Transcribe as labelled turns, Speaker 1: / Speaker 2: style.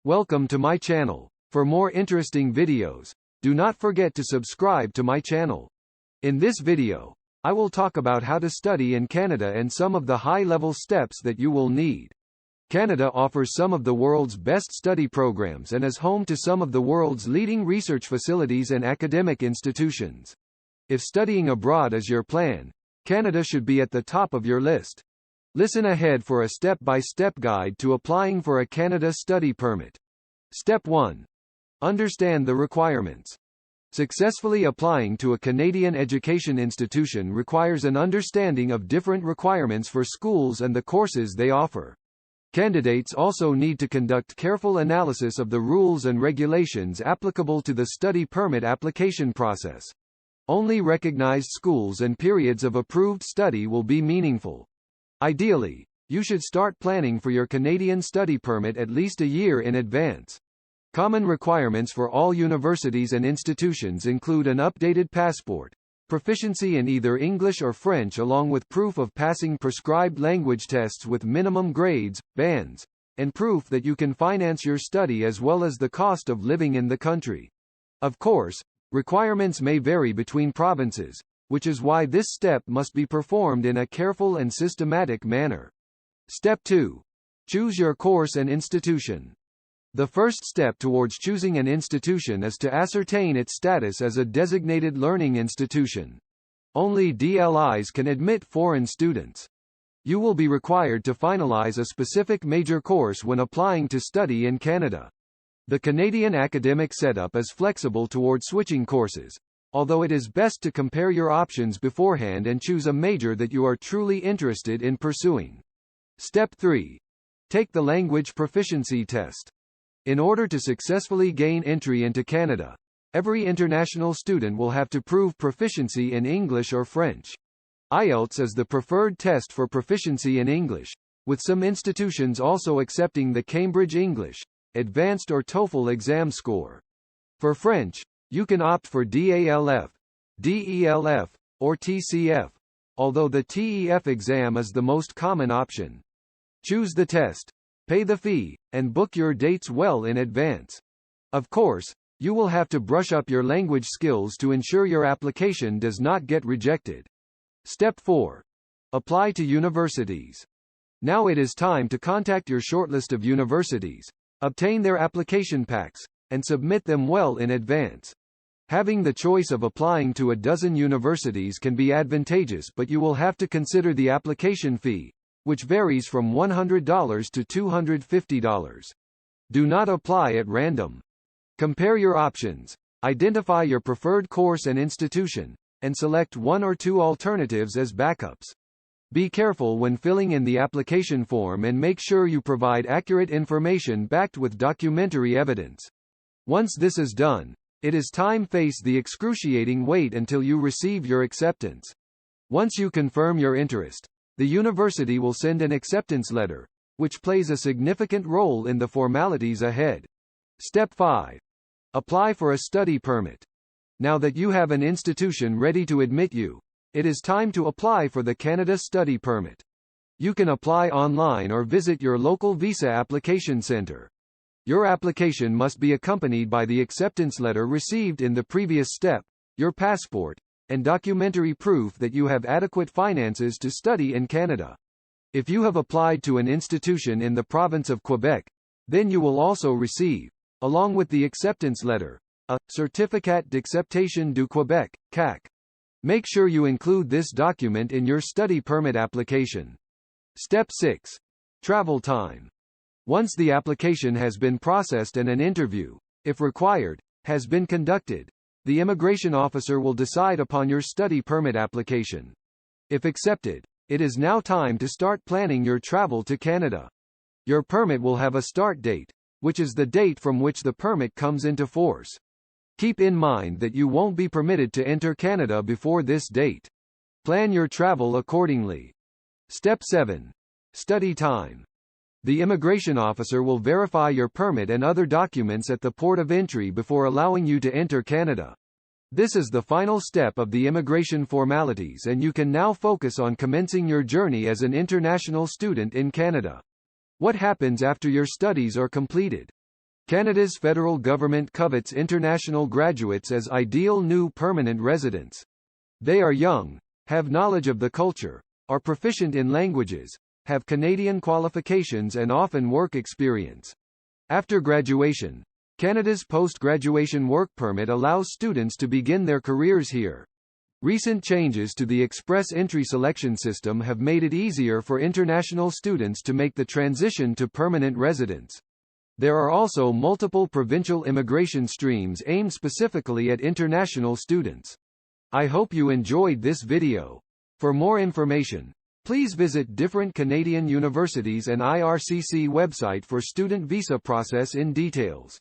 Speaker 1: Welcome to my channel. For more interesting videos, do not forget to subscribe to my channel. In this video, I will talk about how to study in Canada and some of the high-level steps that you will need. Canada offers some of the world's best study programs and is home to some of the world's leading research facilities and academic institutions. If studying abroad is your plan, Canada should be at the top of your list. Listen ahead for a step-by-step guide to applying for a Canada study permit. Step 1. Understand the requirements. Successfully applying to a Canadian education institution requires an understanding of different requirements for schools and the courses they offer. Candidates also need to conduct careful analysis of the rules and regulations applicable to the study permit application process. Only recognized schools and periods of approved study will be meaningful. Ideally, you should start planning for your Canadian study permit at least a year in advance. Common requirements for all universities and institutions include an updated passport, proficiency in either English or French along with proof of passing prescribed language tests with minimum grades, bands, and proof that you can finance your study as well as the cost of living in the country. Of course, requirements may vary between provinces, which is why this step must be performed in a careful and systematic manner. Step 2. Choose your course and institution. The first step towards choosing an institution is to ascertain its status as a designated learning institution. Only DLIs can admit foreign students. You will be required to finalize a specific major course when applying to study in Canada. The Canadian academic setup is flexible toward switching courses, although it is best to compare your options beforehand and choose a major that you are truly interested in pursuing. Step 3. Take the language proficiency test. In order to successfully gain entry into Canada, every international student will have to prove proficiency in English or French. IELTS is the preferred test for proficiency in English, with some institutions also accepting the Cambridge English, Advanced or TOEFL exam score. For French, you can opt for DALF, DELF, or TCF, although the TEF exam is the most common option. Choose the test, pay the fee, and book your dates well in advance. Of course, you will have to brush up your language skills to ensure your application does not get rejected. Step 4. Apply to universities. Now it is time to contact your shortlist of universities, obtain their application packs, and submit them well in advance. Having the choice of applying to a dozen universities can be advantageous, but you will have to consider the application fee, which varies from $100 to $250. Do not apply at random. Compare your options, identify your preferred course and institution, and select one or two alternatives as backups. Be careful when filling in the application form and make sure you provide accurate information backed with documentary evidence. Once this is done, it is time to face the excruciating wait until you receive your acceptance. Once you confirm your interest, the university will send an acceptance letter, which plays a significant role in the formalities ahead. Step 5. Apply for a study permit. Now that you have an institution ready to admit you, it is time to apply for the Canada Study Permit. You can apply online or visit your local visa application center. Your application must be accompanied by the acceptance letter received in the previous step, your passport, and documentary proof that you have adequate finances to study in Canada. If you have applied to an institution in the province of Quebec, then you will also receive, along with the acceptance letter, a Certificat d'acceptation du Québec, CAC. Make sure you include this document in your study permit application. Step 6. Travel time. Once the application has been processed and an interview, if required, has been conducted, the immigration officer will decide upon your study permit application. If accepted, it is now time to start planning your travel to Canada. Your permit will have a start date, which is the date from which the permit comes into force. Keep in mind that you won't be permitted to enter Canada before this date. Plan your travel accordingly. Step 7. Study time. The immigration officer will verify your permit and other documents at the port of entry before allowing you to enter Canada. This is the final step of the immigration formalities, and you can now focus on commencing your journey as an international student in Canada. What happens after your studies are completed? Canada's federal government covets international graduates as ideal new permanent residents. They are young, have knowledge of the culture, are proficient in languages, have Canadian qualifications and often work experience. After graduation, Canada's post-graduation work permit allows students to begin their careers here. Recent changes to the express entry selection system have made it easier for international students to make the transition to permanent residence. There are also multiple provincial immigration streams aimed specifically at international students. I hope you enjoyed this video. For more information, please visit different Canadian universities and IRCC website for student visa process in details.